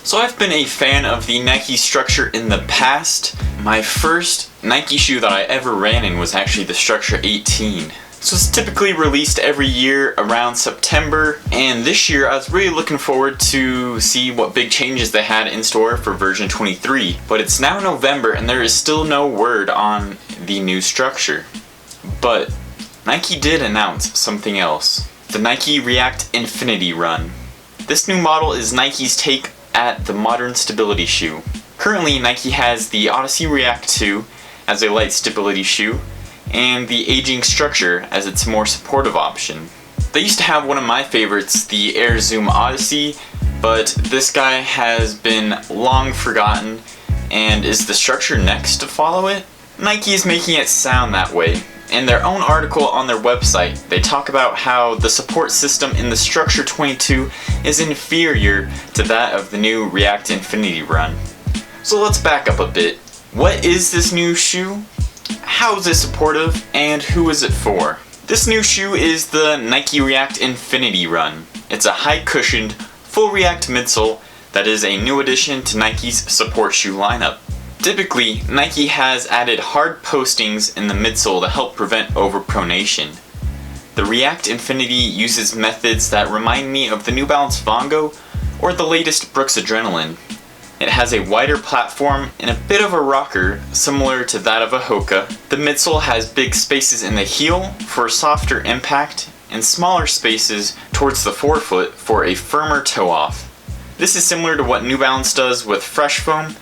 So I've been a fan of the Nike Structure in the past. My first Nike shoe that I ever ran in was actually the Structure 18. This was typically released every year around September, and this year I was really looking forward to see what big changes they had in store for version 23. But it's now November and there is still no word on the new Structure. But Nike did announce something else. The Nike React Infinity Run. This new model is Nike's take at the modern stability shoe. Currently, Nike has the Odyssey React 2 as a light stability shoe, and the Aging Structure as its more supportive option. They used to have one of my favorites, the Air Zoom Odyssey, but this guy has been long forgotten, and is the Structure next to follow it? Nike is making it sound that way. In their own article on their website, they talk about how the support system in the Structure 22 is inferior to that of the new React Infinity Run. So let's back up a bit. What is this new shoe? How is it supportive? And who is it for? This new shoe is the Nike React Infinity Run. It's a high-cushioned, full React midsole that is a new addition to Nike's support shoe lineup. Typically, Nike has added hard postings in the midsole to help prevent overpronation. The React Infinity uses methods that remind me of the New Balance Vongo or the latest Brooks Adrenaline. It has a wider platform and a bit of a rocker similar to that of a Hoka. The midsole has big spaces in the heel for softer impact and smaller spaces towards the forefoot for a firmer toe-off. This is similar to what New Balance does with Fresh Foam,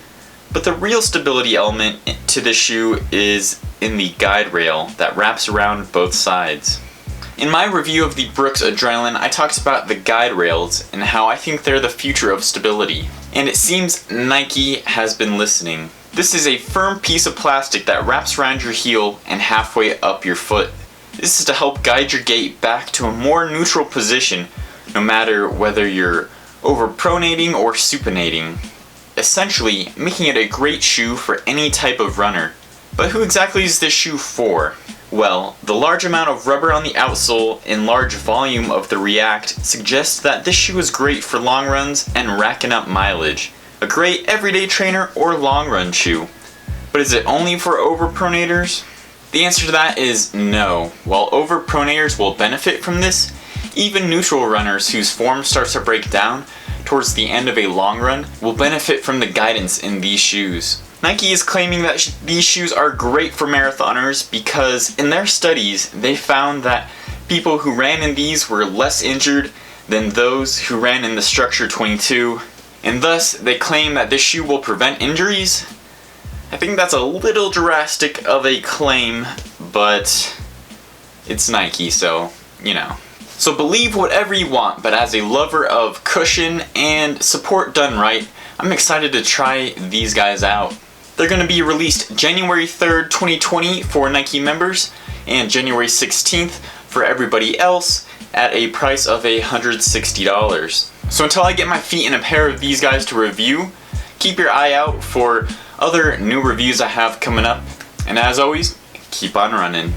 but the real stability element to this shoe is in the guide rail that wraps around both sides. In my review of the Brooks Adrenaline, I talked about the guide rails and how I think they're the future of stability. And it seems Nike has been listening. This is a firm piece of plastic that wraps around your heel and halfway up your foot. This is to help guide your gait back to a more neutral position, no matter whether you're overpronating or supinating. Essentially, making it a great shoe for any type of runner. But who exactly is this shoe for? Well, the large amount of rubber on the outsole and large volume of the React suggests that this shoe is great for long runs and racking up mileage. A great everyday trainer or long run shoe. But is it only for overpronators? The answer to that is no. While overpronators will benefit from this, even neutral runners whose form starts to break down towards the end of a long run will benefit from the guidance in these shoes. Nike is claiming that these shoes are great for marathoners because in their studies they found that people who ran in these were less injured than those who ran in the Structure 22, and thus they claim that this shoe will prevent injuries. I think that's a little drastic of a claim, but it's Nike, so you know. So believe whatever you want, but as a lover of cushion and support done right, I'm excited to try these guys out. They're going to be released January 3rd, 2020 for Nike members, and January 16th for everybody else at a price of $160. So until I get my feet in a pair of these guys to review, keep your eye out for other new reviews I have coming up, and as always, keep on running.